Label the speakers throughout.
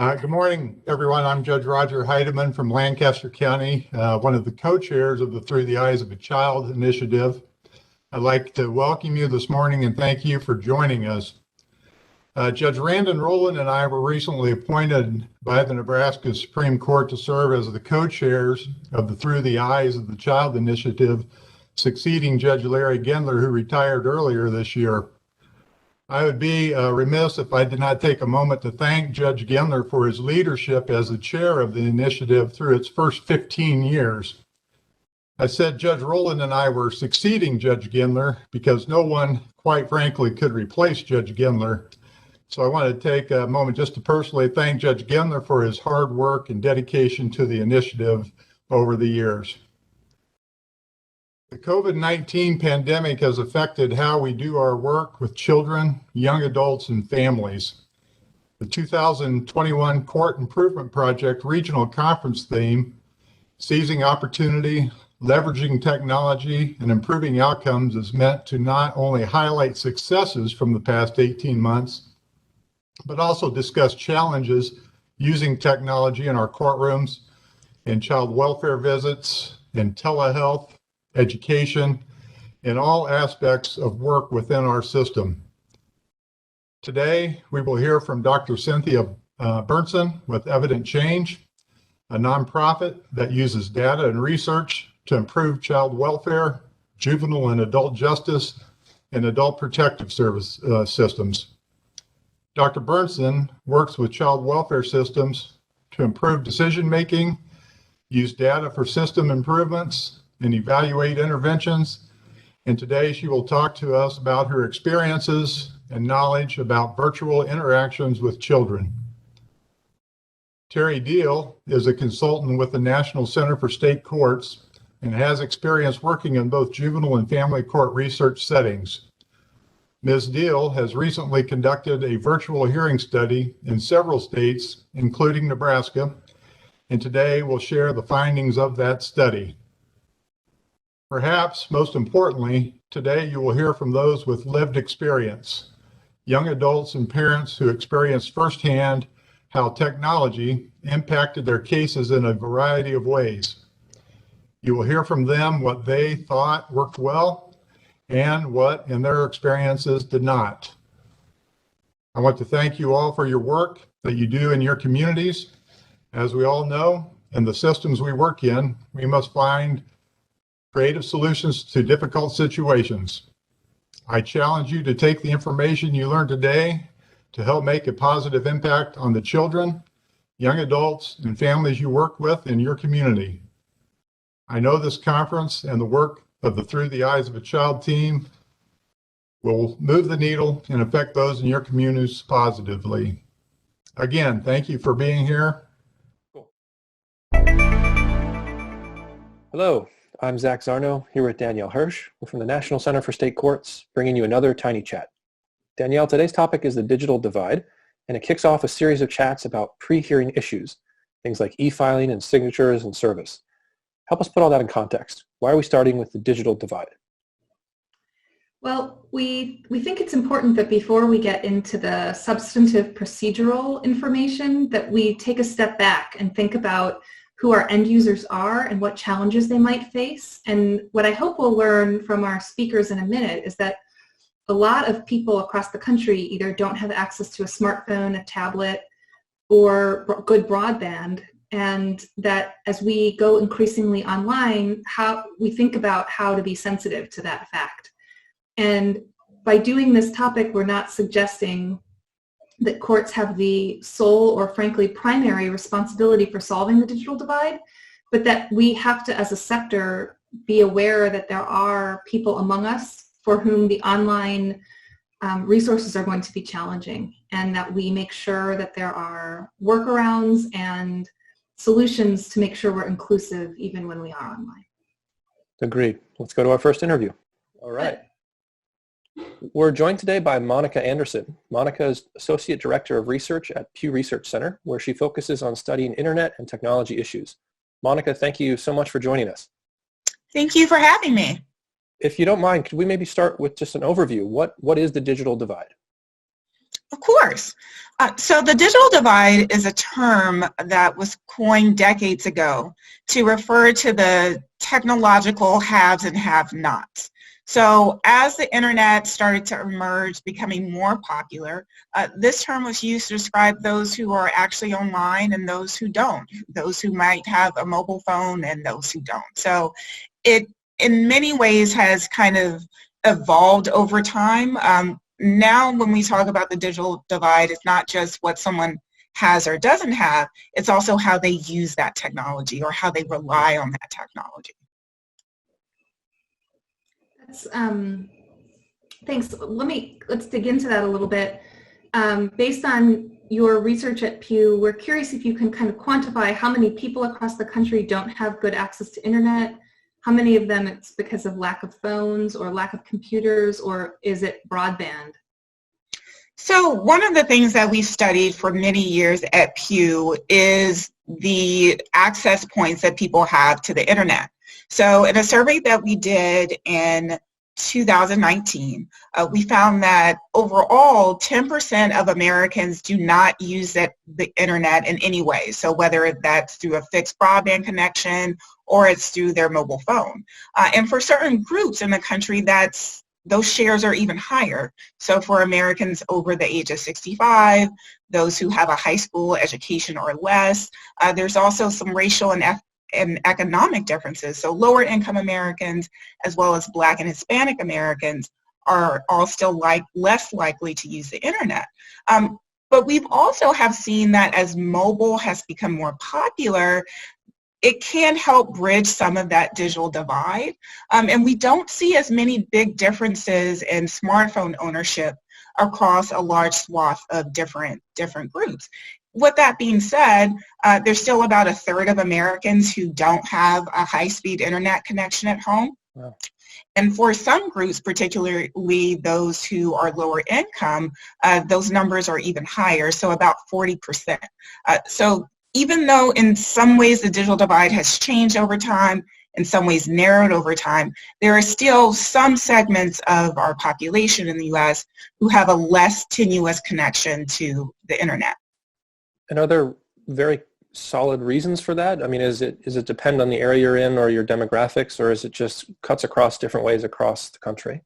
Speaker 1: Good morning, everyone. I'm Judge Roger Heidemann from Lancaster County, one of the co-chairs of the Through the Eyes of a Child initiative. I'd like to welcome you this morning and thank you for joining us. Judge Randon Rowland and I were recently appointed by the Nebraska Supreme Court to serve as the co-chairs of the Through the Eyes of the Child initiative, succeeding Judge Larry Gendler, who retired earlier this year. I would be remiss if I did not take a moment to thank Judge Gendler for his leadership as the chair of the initiative through its first 15 years. I said Judge Rowland and I were succeeding Judge Gendler because no one, quite frankly, could replace Judge Gendler. So I want to take a moment just to personally thank Judge Gendler for his hard work and dedication to the initiative over the years. The COVID-19 pandemic has affected how we do our work with children, young adults, and families. The 2021 Court Improvement Project Regional Conference theme, Seizing Opportunity, Leveraging Technology, and Improving Outcomes, is meant to not only highlight successes from the past 18 months, but also discuss challenges using technology in our courtrooms, in child welfare visits, in telehealth, education, in all aspects of work within our system. Today, we will hear from Dr. Cynthia Bernson with Evident Change, a nonprofit that uses data and research to improve child welfare, juvenile and adult justice, and adult protective service systems. Dr. Bernson works with child welfare systems to improve decision-making, use data for system improvements, and evaluate interventions. And today she will talk to us about her experiences and knowledge about virtual interactions with children. Terry Deal is a consultant with the National Center for State Courts and has experience working in both juvenile and family court research settings. Ms. Deal has recently conducted a virtual hearing study in several states, including Nebraska, and today we'll share the findings of that study. Perhaps most importantly, today you will hear from those with lived experience, young adults and parents who experienced firsthand how technology impacted their cases in a variety of ways. You will hear from them what they thought worked well and what, in their experiences, did not. I want to thank you all for your work that you do in your communities. As we all know, in the systems we work in, we must find creative solutions to difficult situations. I challenge you to take the information you learned today to help make a positive impact on the children, young adults, and families you work with in your community. I know this conference and the work of the Through the Eyes of a Child team will move the needle and affect those in your communities positively. Again, thank you for being here.
Speaker 2: Cool. Hello. I'm Zach Zarno, here with Danielle Hirsch. We're from the National Center for State Courts, bringing you another Tiny Chat. Danielle, today's topic is the digital divide, and it kicks off a series of chats about pre-hearing issues, things like e-filing and signatures and service. Help us put all that in context. Why are we starting with the digital divide?
Speaker 3: Well, we think it's important that before we get into the substantive procedural information, that we take a step back and think about who our end users are and what challenges they might face. And what I hope we'll learn from our speakers in a minute is that a lot of people across the country either don't have access to a smartphone, a tablet, or good broadband, and that as we go increasingly online, how we think about how to be sensitive to that fact. And by doing this topic, we're not suggesting that courts have the sole or frankly primary responsibility for solving the digital divide, but that we have to, as a sector, be aware that there are people among us for whom the online resources are going to be challenging, and that we make sure that there are workarounds and solutions to make sure we're inclusive even when we are online.
Speaker 2: Agreed. Let's go to our first interview. All right. We're joined today by Monica Anderson. Monica is Associate Director of Research at Pew Research Center, where she focuses on studying internet and technology issues. Monica, thank you so much for joining us.
Speaker 4: Thank you for having me.
Speaker 2: If you don't mind, could we maybe start with just an overview? What is the digital divide?
Speaker 4: Of course. So the digital divide is a term that was coined decades ago to refer to the technological haves and have-nots. So as the internet started to emerge, becoming more popular, this term was used to describe those who are actually online and those who don't, those who might have a mobile phone and those who don't. So it, in many ways, has kind of evolved over time. Now when we talk about the digital divide, it's not just what someone has or doesn't have, it's also how they use that technology or how they rely on that technology.
Speaker 3: That's, thanks. Let's dig into that a little bit. Based on your research at Pew, we're curious if you can kind of quantify how many people across the country don't have good access to internet, how many of them it's because of lack of phones or lack of computers, or is it broadband?
Speaker 4: So one of the things that we studied for many years at Pew is the access points that people have to the internet. So in a survey that we did in 2019, we found that overall 10% of Americans do not use the internet in any way. So whether that's through a fixed broadband connection or it's through their mobile phone. And for certain groups in the country, those shares are even higher. So for Americans over the age of 65, those who have a high school education or less, there's also some racial and economic differences. So lower income Americans as well as Black and Hispanic Americans are all still less likely to use the internet. But we've also have seen that as mobile has become more popular, it can help bridge some of that digital divide. And we don't see as many big differences in smartphone ownership across a large swath of different groups. With that being said, there's still about a third of Americans who don't have a high-speed internet connection at home.
Speaker 2: Wow. And
Speaker 4: for some groups, particularly those who are lower income, those numbers are even higher, so about 40%. So even though in some ways the digital divide has changed over time, in some ways narrowed over time, there are still some segments of our population in the U.S. who have a less tenuous connection to the internet.
Speaker 2: And are there very solid reasons for that? I mean, is it depend on the area you're in or your demographics, or is it just cuts across different ways across the country?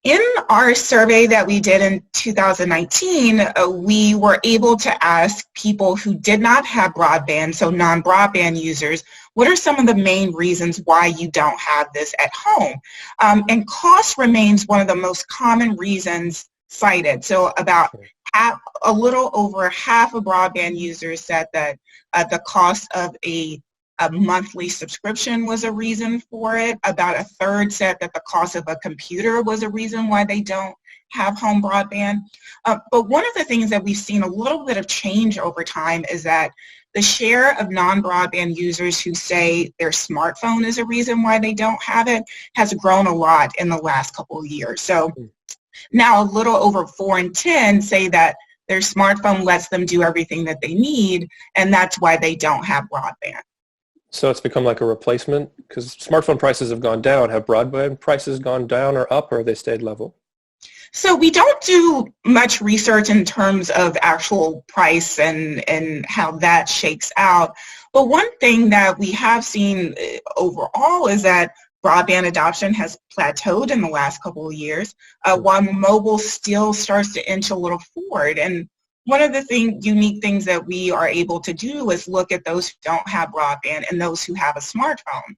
Speaker 4: In our survey that we did in 2019, we were able to ask people who did not have broadband, so non-broadband users, what are some of the main reasons why you don't have this at home? And cost remains one of the most common reasons cited. So about a little over half of broadband users said that the cost of a monthly subscription was a reason for it. About a third said that the cost of a computer was a reason why they don't have home broadband. But one of the things that we've seen a little bit of change over time is that the share of non-broadband users who say their smartphone is a reason why they don't have it has grown a lot in the last couple of years. So now a little over 4 in 10 say that their smartphone lets them do everything that they need, and that's why they don't have broadband.
Speaker 2: So it's become like a replacement because smartphone prices have gone down. Have broadband prices gone down or up, or have they stayed level?
Speaker 4: So we don't do much research in terms of actual price and how that shakes out. But one thing that we have seen overall is that broadband adoption has plateaued in the last couple of years, while mobile still starts to inch a little forward. And one of the unique things that we are able to do is look at those who don't have broadband and those who have a smartphone.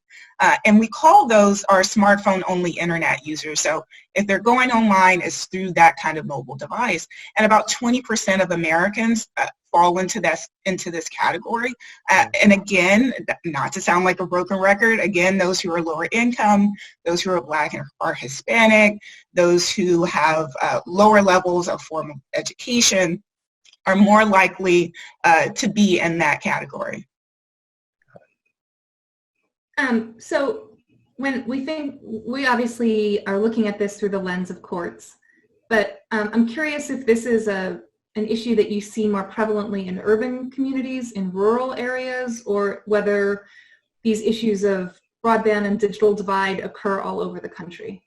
Speaker 4: And we call those our smartphone-only internet users. So if they're going online, it's through that kind of mobile device. And about 20% of Americans fall into this category. And again, not to sound like a broken record, again, those who are lower income, those who are Black or Hispanic, those who have lower levels of formal education, are more likely to be in that category.
Speaker 3: So when we obviously are looking at this through the lens of courts, but I'm curious if this is an issue that you see more prevalently in urban communities, in rural areas, or whether these issues of broadband and digital divide occur all over the country.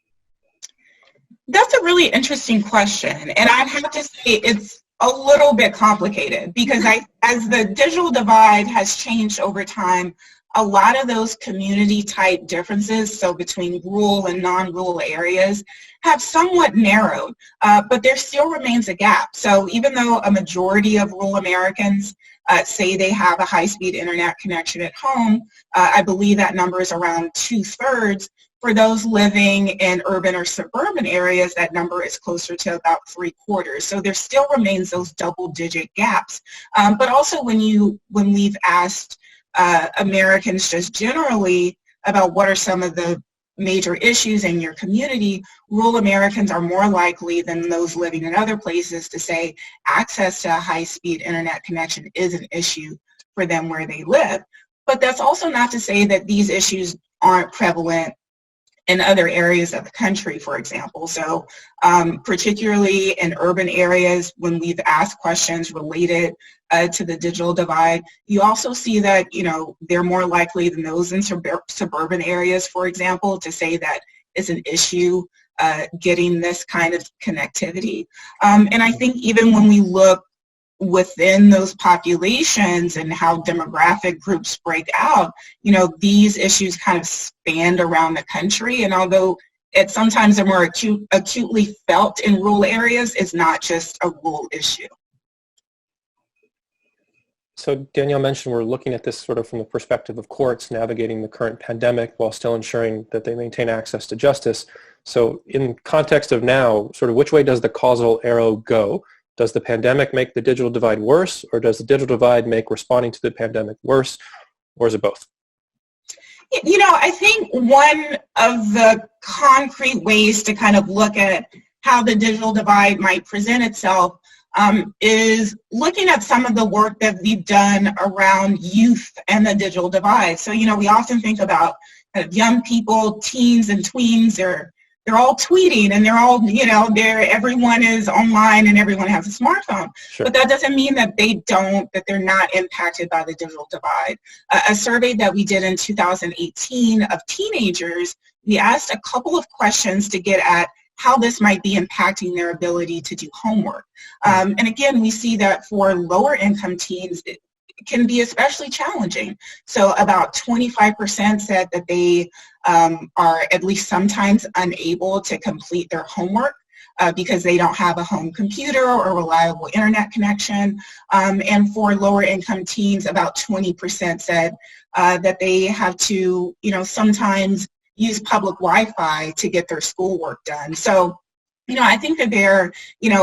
Speaker 4: That's a really interesting question. And I'd have to say it's a little bit complicated because as the digital divide has changed over time, a lot of those community type differences, so between rural and non-rural areas, have somewhat narrowed, but there still remains a gap. So even though a majority of rural Americans say they have a high-speed internet connection at home, I believe that number is around 2/3. For those living in urban or suburban areas, that number is closer to about 3/4. So there still remains those double-digit gaps. But also when we've asked Americans just generally about what are some of the major issues in your community, rural Americans are more likely than those living in other places to say access to a high-speed internet connection is an issue for them where they live. But that's also not to say that these issues aren't prevalent in other areas of the country, for example. So particularly in urban areas, when we've asked questions related to the digital divide, you also see that, they're more likely than those in suburban areas, for example, to say that it's an issue getting this kind of connectivity. And I think even when we look within those populations and how demographic groups break out, these issues kind of span around the country. And although it sometimes are more acutely felt in rural areas, it's not just a rural issue.
Speaker 2: So Danielle mentioned we're looking at this sort of from the perspective of courts navigating the current pandemic while still ensuring that they maintain access to justice. So in context of now, sort of which way does the causal arrow go? Does the pandemic make the digital divide worse, or does the digital divide make responding to the pandemic worse, or is it both?
Speaker 4: I think one of the concrete ways to kind of look at how the digital divide might present itself is looking at some of the work that we've done around youth and the digital divide. So, we often think about kind of young people, teens and tweens, they're all tweeting and they're all, everyone is online and everyone has a smartphone.
Speaker 2: Sure.
Speaker 4: But that doesn't mean that that they're not impacted by the digital divide. A survey that we did in 2018 of teenagers, we asked a couple of questions to get at how this might be impacting their ability to do homework. And again, we see that for lower income teens, it can be especially challenging. So about 25% said that they are at least sometimes unable to complete their homework because they don't have a home computer or reliable internet connection. And for lower income teens, about 20% said that they have to, sometimes use public Wi-Fi to get their schoolwork done. So, I think that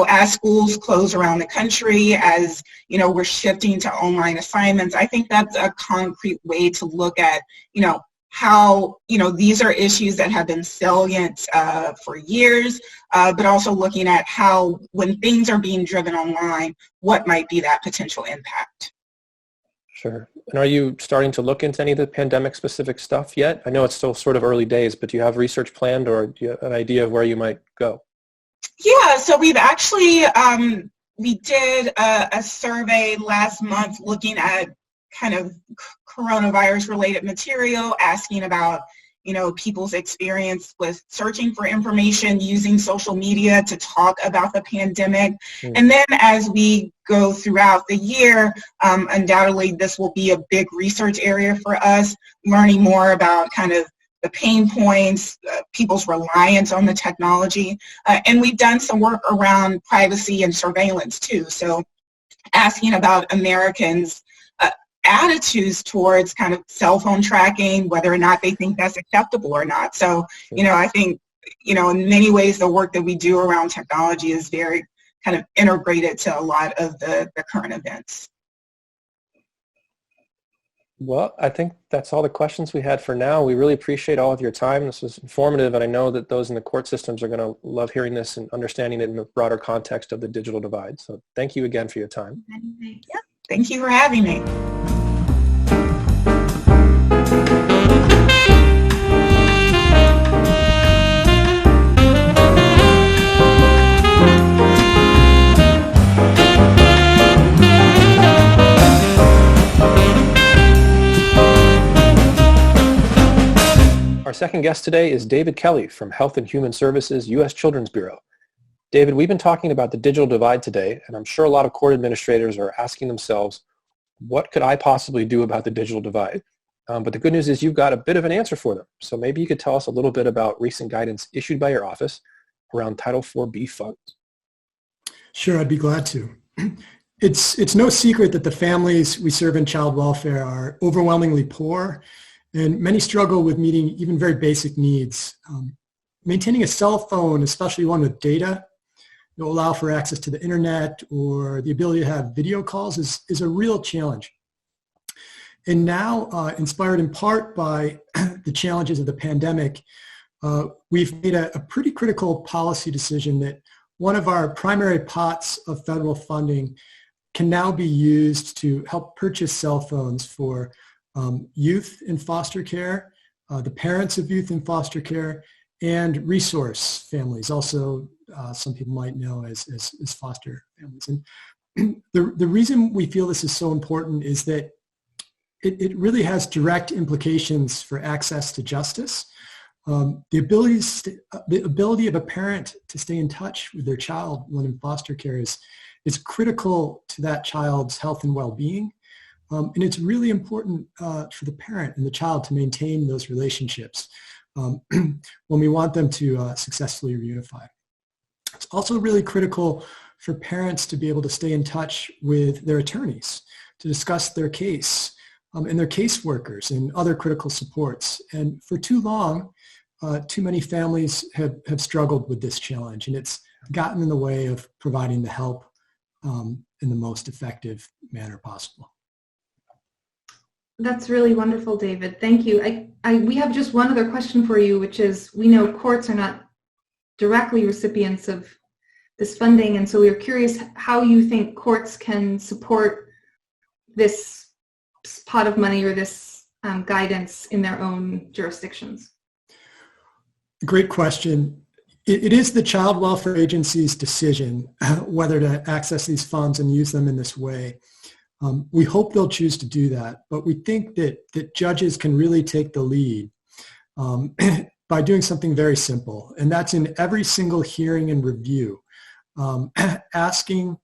Speaker 4: as schools close around the country, as, we're shifting to online assignments, I think that's a concrete way to look at, how, these are issues that have been salient for years, but also looking at how, when things are being driven online, what might be that potential impact.
Speaker 2: Sure. And are you starting to look into any of the pandemic-specific stuff yet? I know it's still sort of early days, but do you have research planned, or do you have an idea of where you might go?
Speaker 4: Yeah, so we've actually, we did a survey last month looking at kind of coronavirus-related material, asking about, people's experience with searching for information, using social media to talk about the pandemic. And then as we go throughout the year, undoubtedly this will be a big research area for us, learning more about kind of the pain points, people's reliance on the technology. And we've done some work around privacy and surveillance too. So asking about Americans' attitudes towards kind of cell phone tracking, whether or not they think that's acceptable or not. So, I think, in many ways the work that we do around technology is very kind of integrated to a lot of the current events.
Speaker 2: Well, I think that's all the questions we had for now. We really appreciate all of your time. This was informative, and I know that those in the court systems are going to love hearing this and understanding it in the broader context of the digital divide. So thank you again for your time.
Speaker 4: Yeah, thank you for having me.
Speaker 2: Our second guest today is David Kelly from Health and Human Services, U.S. Children's Bureau. David, we've been talking about the digital divide today, and I'm sure a lot of court administrators are asking themselves, what could I possibly do about the digital divide? But the good news is you've got a bit of an answer for them. So maybe you could tell us a little bit about recent guidance issued by your office around Title IV-B funds.
Speaker 5: Sure, I'd be glad to. It's no secret that the families we serve in child welfare are overwhelmingly poor, and many struggle with meeting even very basic needs. Maintaining a cell phone, especially one with data, that will allow for access to the internet or the ability to have video calls is a real challenge. And now, inspired in part by the challenges of the pandemic, we've made a pretty critical policy decision that one of our primary pots of federal funding can now be used to help purchase cell phones for youth in foster care, the parents of youth in foster care, and resource families, also some people might know as foster families. And the reason we feel this is so important is that it really has direct implications for access to justice. The ability of a parent to stay in touch with their child when in foster care is critical to that child's health and well-being. And it's really important for the parent and the child to maintain those relationships when we want them to successfully reunify. It's also really critical for parents to be able to stay in touch with their attorneys to discuss their case and their caseworkers and other critical supports. And for too long, too many families have struggled with this challenge, and it's gotten in the way of providing the help in the most effective manner possible.
Speaker 3: That's really wonderful, David. Thank you. We have just one other question for you, which is, we know courts are not directly recipients of this funding, and so we are curious how you think courts can support this pot of money or this guidance in their own jurisdictions.
Speaker 5: Great question. It is the Child Welfare Agency's decision whether to access these funds and use them in this way. We hope they'll choose to do that, but we think that judges can really take the lead by doing something very simple, and that's in every single hearing and review, asking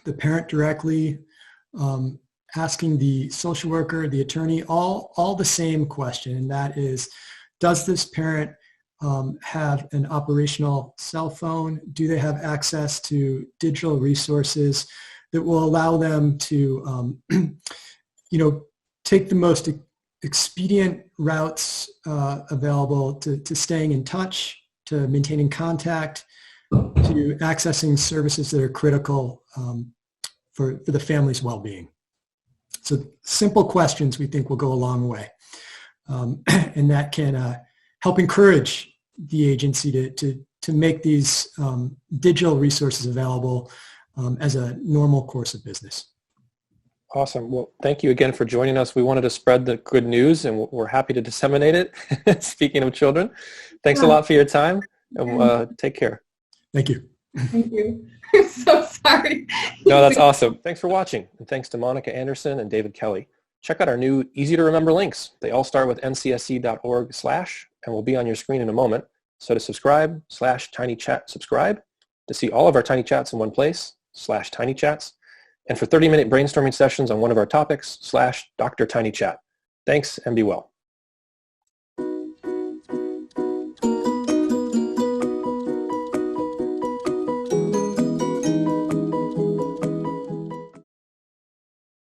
Speaker 5: the parent directly, asking the social worker, the attorney, all the same question, and that is, does this parent have an operational cell phone? Do they have access to digital resources that will allow them to, take the most expedient routes available to staying in touch, to maintaining contact, to accessing services that are critical for the family's well-being. So simple questions we think will go a long way, and that can help encourage the agency to make these digital resources available as a normal course of business.
Speaker 2: Awesome. Well, thank you again for joining us. We wanted to spread the good news, and we're happy to disseminate it. Speaking of children, thanks a lot for your time, and take care.
Speaker 5: Thank you.
Speaker 3: Thank you. I'm so sorry.
Speaker 2: No, that's awesome. Thanks for watching, and thanks to Monica Anderson and David Kelly. Check out our new easy-to-remember links. They all start with ncsc.org/ and will be on your screen in a moment. So to subscribe, /tinychat subscribe, to see all of our Tiny Chats in one place, /tinychats, and for 30-minute brainstorming sessions on one of our topics, /Dr. Tiny Chat. Thanks, and be well.